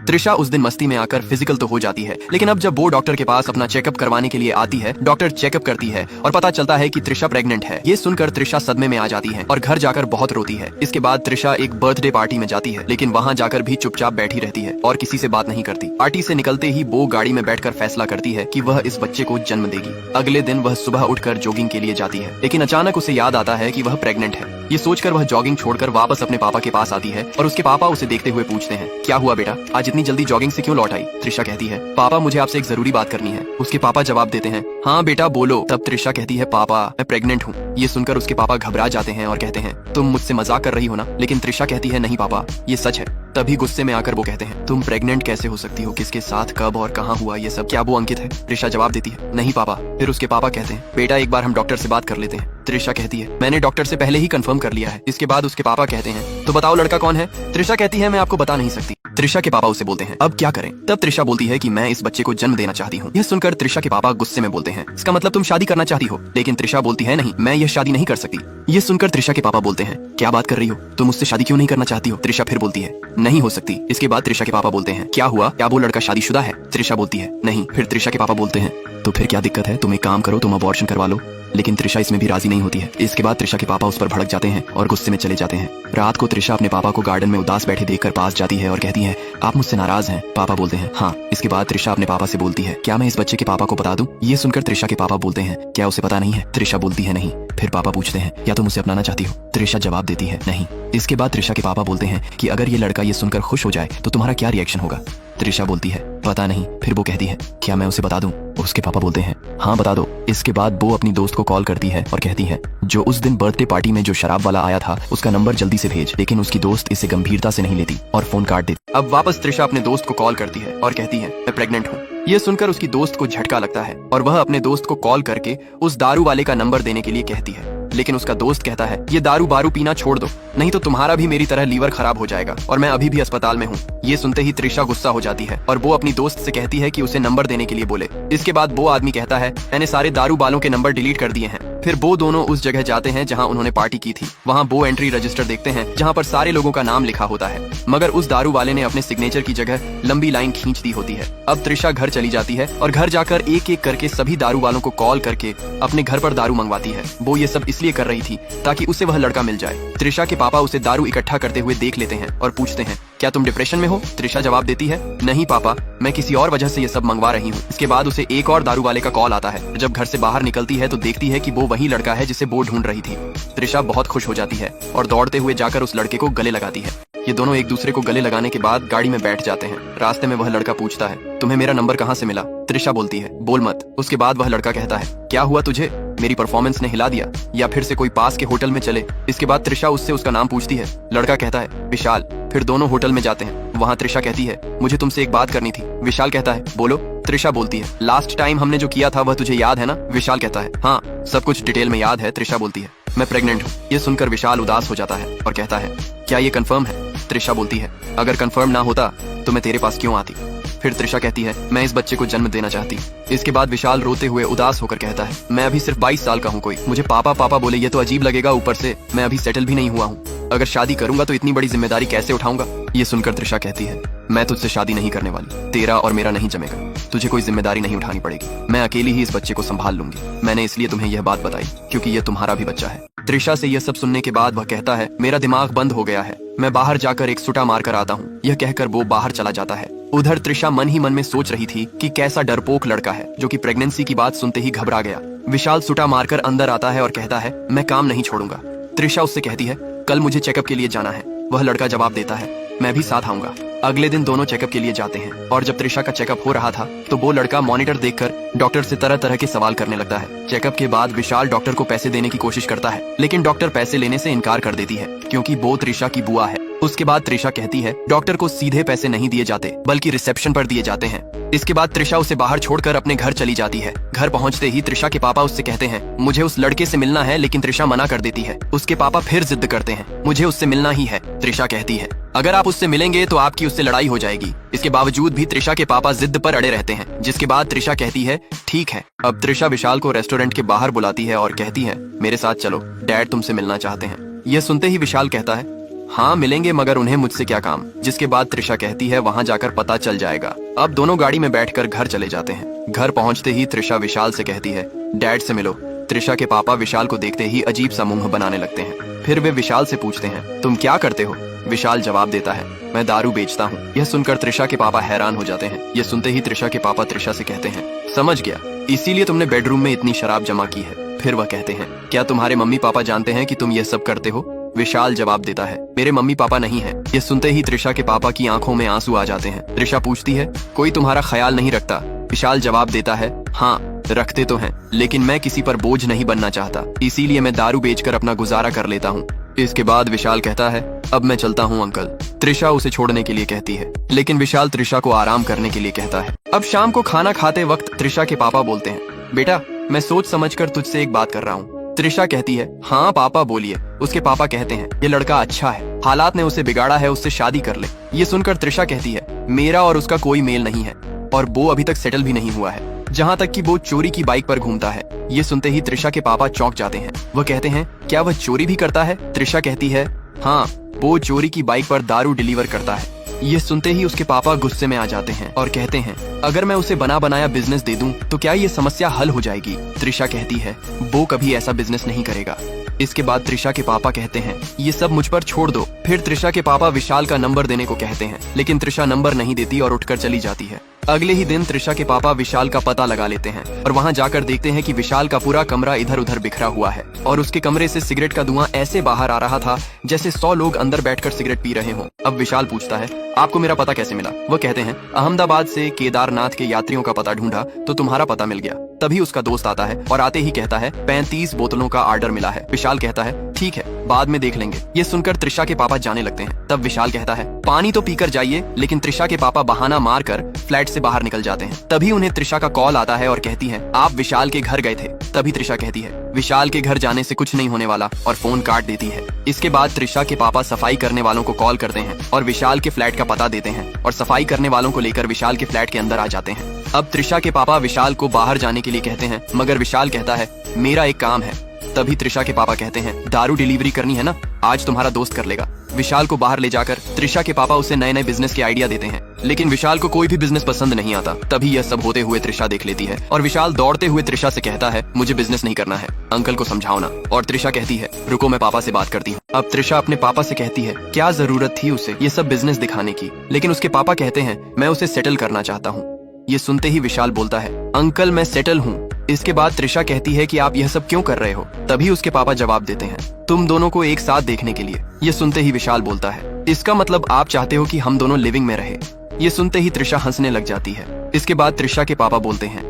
त्रिशा उस दिन मस्ती में आकर फिजिकल तो हो जाती है, लेकिन अब जब वो डॉक्टर के पास अपना चेकअप करवाने के लिए आती है, डॉक्टर चेकअप करती है और पता चलता है कि त्रिशा प्रेग्नेंट है। ये सुनकर त्रिशा सदमे में आ जाती है और घर जाकर बहुत रोती है। इसके बाद त्रिशा एक बर्थडे पार्टी में जाती है, लेकिन वहाँ जाकर भी चुपचाप बैठी रहती है और किसी से बात नहीं करती। पार्टी से निकलते ही वो गाड़ी में बैठकर फैसला करती है कि वह इस बच्चे को जन्म देगी। अगले दिन वह सुबह उठकर जॉगिंग के लिए जाती है, लेकिन अचानक उसे याद आता है कि वह प्रेग्नेंट है। ये सोचकर वह जॉगिंग छोड़कर वापस अपने पापा के पास आती है और उसके पापा उसे देखते हुए पूछते हैं, क्या हुआ बेटा, आज इतनी जल्दी जॉगिंग से क्यों लौट आई? त्रिशा कहती है, पापा मुझे आपसे एक जरूरी बात करनी है। उसके पापा जवाब देते हैं, हाँ बेटा बोलो। तब त्रिशा कहती है, पापा मैं प्रेग्नेंट हूँ। ये सुनकर उसके पापा घबरा जाते हैं और कहते हैं, तुम मुझसे मजाक कर रही हो ना? लेकिन त्रिशा कहती है, नहीं पापा ये सच है। तभी गुस्से में आकर वो कहते हैं, तुम प्रेग्नेंट कैसे हो सकती हो? किसके साथ, कब और कहाँ हुआ ये सब? क्या वो अंकित है? त्रिशा जवाब देती है, नहीं पापा। फिर उसके पापा कहते हैं, बेटा एक बार हम डॉक्टर से बात कर लेते हैं। त्रिशा कहती है, मैंने डॉक्टर से पहले ही कंफर्म कर लिया है। इसके बाद उसके पापा कहते हैं, तो बताओ लड़का कौन है? त्रिशा कहती है, मैं आपको बता नहीं सकती। त्रिशा के पापा उसे बोलते हैं, अब क्या करें? तब त्रिशा बोलती है कि मैं इस बच्चे को जन्म देना चाहती हूँ। यह सुनकर त्रिशा के पापा गुस्से में बोलते हैं, इसका मतलब तुम शादी करना चाहती हो? लेकिन त्रिशा बोलती है, नहीं मैं यह शादी नहीं कर सकती। ये सुनकर त्रिशा के पापा बोलते हैं, क्या बात कर रही हो? तुम मुझसे शादी क्यों नहीं करना चाहती हो? त्रिशा फिर बोलती है, नहीं हो सकती। इसके बाद त्रिशा के पापा बोलते हैं, क्या हुआ, क्या वो लड़का शादीशुदा है? त्रिशा बोलती है, नहीं। फिर त्रिशा के पापा बोलते हैं, तो फिर क्या दिक्कत है? तुम एक काम करो, तुम अबॉर्शन करवा लो। लेकिन त्रिशा इसमें भी राजी नहीं होती है। इसके बाद त्रिशा के पापा उस पर भड़क जाते हैं और गुस्से में चले जाते हैं। रात को त्रिशा अपने पापा को गार्डन में उदास बैठे देखकर पास जाती है और कहती है, आप मुझसे नाराज हैं? पापा बोलते हैं, हाँ। इसके बाद त्रिशा अपने पापा से बोलती है, क्या मैं इस बच्चे के पापा को बता दूं? ये सुनकर त्रिशा के पापा बोलते हैं, क्या उसे पता नहीं है? त्रिशा बोलती है, नहीं। फिर पापा पूछते हैं, क्या तुम उसे अपनाना चाहती हो? त्रिशा जवाब देती है, नहीं। इसके बाद त्रिशा के पापा बोलते हैं कि अगर ये लड़का ये सुनकर खुश हो जाए तो तुम्हारा क्या रिएक्शन होगा? त्रिशा बोलती है, पता नहीं। फिर वो कहती है, क्या मैं उसे बता दूं? उसके पापा बोलते हैं, हाँ बता दो। इसके बाद वो अपनी दोस्त को कॉल करती है और कहती है, जो उस दिन बर्थडे पार्टी में जो शराब वाला आया था उसका नंबर जल्दी से भेज। लेकिन उसकी दोस्त इसे गंभीरता से नहीं लेती और फोन काट देती। अब वापस त्रिशा अपने दोस्त को कॉल करती है और कहती है, मैं प्रेग्नेंट हूँ। ये सुनकर उसकी दोस्त को झटका लगता है और वह अपने दोस्त को कॉल करके उस दारू वाले का नंबर देने के लिए कहती है। लेकिन उसका दोस्त कहता है, ये दारू बारू पीना छोड़ दो, नहीं तो तुम्हारा भी मेरी तरह लीवर खराब हो जाएगा और मैं अभी भी अस्पताल में हूँ। ये सुनते ही त्रिशा गुस्सा हो जाती है और वो अपनी दोस्त से कहती है कि उसे नंबर देने के लिए बोले। इसके बाद वो आदमी कहता है, मैंने सारे दारू बालों के नंबर डिलीट कर दिए हैं। फिर वो दोनों उस जगह जाते हैं जहाँ उन्होंने पार्टी की थी। वहाँ वो एंट्री रजिस्टर देखते हैं जहाँ पर सारे लोगों का नाम लिखा होता है, मगर उस दारू वाले ने अपने सिग्नेचर की जगह लंबी लाइन खींच दी होती है। अब त्रिशा घर चली जाती है और घर जाकर एक एक करके सभी दारू वालों को कॉल करके अपने घर पर दारू मंगवाती है। वो ये सब इसलिए कर रही थी ताकि उसे वह लड़का मिल जाए। त्रिशा के पापा उसे दारू इकट्ठा करते हुए देख लेते हैं और पूछते हैं, क्या तुम डिप्रेशन में हो? त्रिशा जवाब देती है, नहीं पापा, मैं किसी और वजह से ये सब मंगवा रही हूँ। इसके बाद उसे एक और दारू वाले का कॉल आता है। जब घर से बाहर निकलती है तो देखती है कि वो वही लड़का है जिसे वो ढूंढ रही थी। त्रिशा बहुत खुश हो जाती है और दौड़ते हुए जाकर उस लड़के को गले लगाती है। ये दोनों एक दूसरे को गले लगाने के बाद गाड़ी में बैठ जाते हैं। रास्ते में वह लड़का पूछता है, तुम्हें मेरा नंबर कहाँ से मिला? त्रिशा बोलती है, बोल मत। उसके बाद वह लड़का कहता है, क्या हुआ तुझे? मेरी परफॉर्मेंस ने हिला दिया या फिर से कोई पास के होटल में चले? इसके बाद त्रिशा उससे उसका नाम पूछती है। लड़का कहता है, विशाल। फिर दोनों होटल में जाते हैं। वहाँ त्रिशा कहती है, मुझे तुमसे एक बात करनी थी। विशाल कहता है, बोलो। त्रिशा बोलती है, लास्ट टाइम हमने जो किया था वह तुझे याद है ना? विशाल कहता है, हाँ सब कुछ डिटेल में याद है। त्रिशा बोलती है, मैं प्रेग्नेंट हूँ। ये सुनकर विशाल उदास हो जाता है और कहता है, क्या ये कंफर्म है? त्रिशा बोलती है, अगर कंफर्म ना होता तो मैं तेरे पास क्यों आती? फिर त्रिशा कहती है, मैं इस बच्चे को जन्म देना चाहती। इसके बाद विशाल रोते हुए उदास होकर कहता है, मैं अभी सिर्फ 22 साल का हूँ, कोई मुझे पापा पापा बोले ये तो अजीब लगेगा। ऊपर से मैं अभी सेटल भी नहीं हुआ हूँ। अगर शादी करूंगा तो इतनी बड़ी जिम्मेदारी कैसे उठाऊंगा? ये सुनकर त्रिशा कहती है, मैं तुझसे शादी नहीं करने वाली। तेरा और मेरा नहीं जमेगा। तुझे कोई जिम्मेदारी नहीं उठानी पड़ेगी। मैं अकेली ही इस बच्चे को संभाल लूंगी। मैंने इसलिए तुम्हें यह बात बताई क्योंकि ये तुम्हारा भी बच्चा है। त्रिशा से यह सब सुनने के बाद वह कहता है, मेरा दिमाग बंद हो गया है, मैं बाहर जाकर एक सुटा मार कर आता हूँ। यह कहकर वो बाहर चला जाता है। उधर त्रिशा मन ही मन में सोच रही थी कि कैसा डरपोक लड़का है जो कि प्रेगनेंसी की बात सुनते ही घबरा गया। विशाल सुटा मारकर अंदर आता है और कहता है, मैं काम नहीं छोड़ूंगा। त्रिशा उससे कहती है, कल मुझे चेकअप के लिए जाना है। वह लड़का जवाब देता है, मैं भी साथ आऊंगा। अगले दिन दोनों चेकअप के लिए जाते हैं और जब त्रिशा का चेकअप हो रहा था तो वो लड़का मॉनिटर देखकर डॉक्टर से तरह तरह के सवाल करने लगता है। चेकअप के बाद विशाल डॉक्टर को पैसे देने की कोशिश करता है, लेकिन डॉक्टर पैसे लेने से इनकार कर देती है क्योंकि वो त्रिशा की बुआ है। उसके बाद त्रिशा कहती है, डॉक्टर को सीधे पैसे नहीं दिए जाते बल्कि रिसेप्शन पर दिए जाते हैं। इसके बाद त्रिशा उसे बाहर छोड़कर अपने घर चली जाती है। घर पहुंचते ही त्रिशा के पापा उससे कहते हैं, मुझे उस लड़के से मिलना है, लेकिन त्रिशा मना कर देती है। उसके पापा फिर जिद करते हैं, मुझे उससे मिलना ही है। त्रिशा कहती है, अगर आप उससे मिलेंगे तो आपकी उससे लड़ाई हो जाएगी। इसके बावजूद भी त्रिशा के पापा जिद पर अड़े रहते हैं, जिसके बाद त्रिशा कहती है, ठीक है। अब त्रिशा विशाल को रेस्टोरेंट के बाहर बुलाती है और कहती है, मेरे साथ चलो, डैड तुमसे मिलना चाहते हैं। यह सुनते ही विशाल कहता है, हाँ मिलेंगे, मगर उन्हें मुझसे क्या काम। जिसके बाद त्रिशा कहती है वहाँ जाकर पता चल जाएगा। अब दोनों गाड़ी में बैठकर घर चले जाते हैं। घर पहुँचते ही त्रिशा विशाल से कहती है डैड से मिलो। त्रिशा के पापा विशाल को देखते ही अजीब सा मुंह बनाने लगते हैं। फिर वे विशाल से पूछते हैं तुम क्या करते हो। विशाल जवाब देता है मैं दारू बेचता हूँ। यह सुनकर त्रिशा के पापा हैरान हो जाते हैं। यह सुनते ही त्रिशा के पापा त्रिशा से कहते हैं समझ गया, इसीलिए तुमने बेडरूम में इतनी शराब जमा की है। फिर वह कहते हैं क्या तुम्हारे मम्मी पापा जानते हैं कि तुम यह सब करते हो। विशाल जवाब देता है मेरे मम्मी पापा नहीं है। यह सुनते ही त्रिशा के पापा की आंखों में आंसू आ जाते हैं। त्रिशा पूछती है कोई तुम्हारा ख्याल नहीं रखता। विशाल जवाब देता है हाँ रखते तो हैं, लेकिन मैं किसी पर बोझ नहीं बनना चाहता, इसीलिए मैं दारू बेचकर अपना गुजारा कर लेता हूँ। इसके बाद विशाल कहता है अब मैं चलता हूँ अंकल। त्रिशा उसे छोड़ने के लिए कहती है, लेकिन विशाल त्रिशा को आराम करने के लिए कहता है। अब शाम को खाना खाते वक्त त्रिशा के पापा बोलते हैं बेटा मैं सोच समझकर तुझसे एक बात कर रहा हूँ। त्रिशा कहती है हाँ पापा बोलिए। उसके पापा कहते हैं ये लड़का अच्छा है, हालात ने उसे बिगाड़ा है, उससे शादी कर ले। ये सुनकर त्रिशा कहती है मेरा और उसका कोई मेल नहीं है और वो अभी तक सेटल भी नहीं हुआ है, जहाँ तक कि वो चोरी की बाइक पर घूमता है। ये सुनते ही त्रिशा के पापा चौंक जाते हैं। वह कहते हैं क्या वह चोरी भी करता है। त्रिशा कहती है हाँ वो चोरी की बाइक पर दारू डिलीवर करता है। ये सुनते ही उसके पापा गुस्से में आ जाते हैं और कहते हैं अगर मैं उसे बना बनाया बिजनेस दे दूं तो क्या ये समस्या हल हो जाएगी। त्रिशा कहती है वो कभी ऐसा बिजनेस नहीं करेगा। इसके बाद त्रिशा के पापा कहते हैं ये सब मुझ पर छोड़ दो। फिर त्रिशा के पापा विशाल का नंबर देने को कहते हैं, लेकिन त्रिशा नंबर नहीं देती और उठकर चली जाती है। अगले ही दिन त्रिशा के पापा विशाल का पता लगा लेते हैं और वहां जाकर देखते हैं कि विशाल का पूरा कमरा इधर उधर बिखरा हुआ है और उसके कमरे से सिगरेट का धुआं ऐसे बाहर आ रहा था जैसे 100 लोग अंदर बैठकर सिगरेट पी रहे हों। अब विशाल पूछता है आपको मेरा पता कैसे मिला। वो कहते हैं अहमदाबाद से केदारनाथ के यात्रियों का पता ढूंढा तो तुम्हारा पता मिल गया। तभी उसका दोस्त आता है और आते ही कहता है 35 बोतलों का ऑर्डर मिला है। विशाल कहता है ठीक है बाद में देख लेंगे। ये सुनकर त्रिशा के पापा जाने लगते हैं। तब विशाल कहता है पानी तो पीकर जाइए, लेकिन त्रिशा के पापा बहाना मारकर फ्लैट से बाहर निकल जाते हैं। तभी उन्हें त्रिशा का कॉल आता है और कहती है आप विशाल के घर गए थे। तभी त्रिशा कहती है विशाल के घर जाने से कुछ नहीं होने वाला और फोन काट देती है। इसके बाद त्रिशा के पापा सफाई करने वालों को कॉल करते हैं और विशाल के फ्लैट का पता देते हैं और सफाई करने वालों को लेकर विशाल के फ्लैट के अंदर आ जाते हैं। अब त्रिशा के पापा विशाल को बाहर जाने के लिए कहते हैं, मगर विशाल कहता है मेरा एक काम है। तभी त्रिशा के पापा कहते हैं दारू डिलीवरी करनी है ना, आज तुम्हारा दोस्त कर लेगा। विशाल को बाहर ले जाकर त्रिशा के पापा उसे नए नए बिजनेस के आइडिया देते हैं, लेकिन विशाल को कोई भी बिजनेस पसंद नहीं आता। तभी यह सब होते हुए त्रिशा देख लेती है और विशाल दौड़ते हुए त्रिशा से कहता है मुझे बिजनेस नहीं करना है, अंकल को समझाओ ना। और त्रिशा कहती है रुको मैं पापा से बात करती हूँ। अब त्रिशा अपने पापा से कहती है क्या जरूरत थी उसे ये सब बिजनेस दिखाने की, लेकिन उसके पापा कहते हैं मैं उसे सेटल करना चाहता हूँ। ये सुनते ही विशाल बोलता है अंकल मैं सेटल हूँ। इसके बाद त्रिशा कहती है कि आप यह सब क्यों कर रहे हो। तभी उसके पापा जवाब देते हैं तुम दोनों को एक साथ देखने के लिए। ये सुनते ही विशाल बोलता है इसका मतलब आप चाहते हो कि हम दोनों लिविंग में रहे। ये सुनते ही त्रिशा हंसने लग जाती है। इसके बाद त्रिशा के पापा बोलते हैं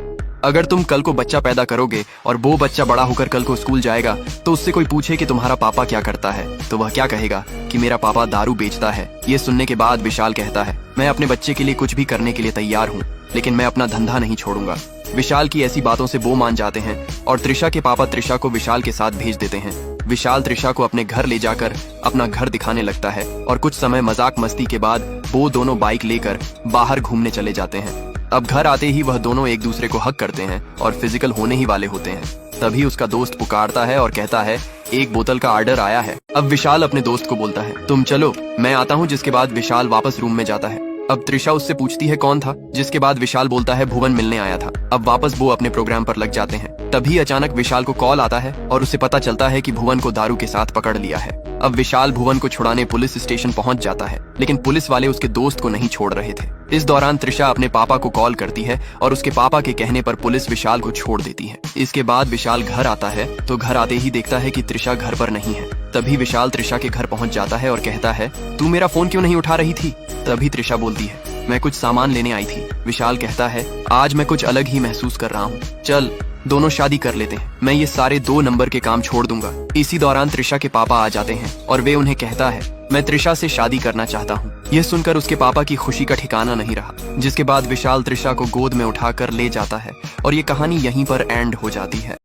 अगर तुम कल को बच्चा पैदा करोगे और वो बच्चा बड़ा होकर कल को स्कूल जाएगा तो उससे कोई पूछे कि तुम्हारा पापा क्या करता है तो वह क्या कहेगा कि मेरा पापा दारू बेचता है। ये सुनने के बाद विशाल कहता है मैं अपने बच्चे के लिए कुछ भी करने के लिए तैयार हूँ, लेकिन मैं अपना धंधा नहीं छोड़ूंगा। विशाल की ऐसी बातों से वो मान जाते हैं और त्रिशा के पापा त्रिशा को विशाल के साथ भेज देते हैं। विशाल त्रिशा को अपने घर ले जाकर अपना घर दिखाने लगता है और कुछ समय मजाक मस्ती के बाद वो दोनों बाइक लेकर बाहर घूमने चले जाते हैं। अब घर आते ही वह दोनों एक दूसरे को हक करते हैं और फिजिकल होने ही वाले होते हैं। तभी उसका दोस्त पुकारता है और कहता है एक बोतल का ऑर्डर आया है। अब विशाल अपने दोस्त को बोलता है तुम चलो मैं आता हूँ। जिसके बाद विशाल वापस रूम में जाता है। अब त्रिशा उससे पूछती है कौन था, जिसके बाद विशाल बोलता है भुवन मिलने आया था। अब वापस वो अपने प्रोग्राम पर लग जाते हैं। तभी अचानक विशाल को कॉल आता है और उसे पता चलता है कि भुवन को दारू के साथ पकड़ लिया है। अब विशाल भुवन को छुड़ाने पुलिस स्टेशन पहुंच जाता है, लेकिन पुलिस वाले उसके दोस्त को नहीं छोड़ रहे थे। इस दौरान त्रिशा अपने पापा को कॉल करती है और उसके पापा के कहने पर पुलिस विशाल को छोड़ देती है। इसके बाद विशाल घर आता है तो घर आते ही देखता है कि त्रिशा घर पर नहीं है। तभी विशाल त्रिशा के घर पहुंच जाता है और कहता है तू मेरा फोन क्यों नहीं उठा रही थी। तभी त्रिशा बोलती है मैं कुछ सामान लेने आई थी। विशाल कहता है आज मैं कुछ अलग ही महसूस कर रहा हूँ, चल दोनों शादी कर लेते हैं, मैं ये सारे 2 नंबर के काम छोड़ दूंगा। इसी दौरान त्रिशा के पापा आ जाते हैं और वे उन्हें कहता है मैं त्रिशा से शादी करना चाहता हूँ। यह सुनकर उसके पापा की खुशी का ठिकाना नहीं रहा, जिसके बाद विशाल त्रिशा को गोद में उठाकर ले जाता है और ये कहानी यहीं पर एंड हो जाती है।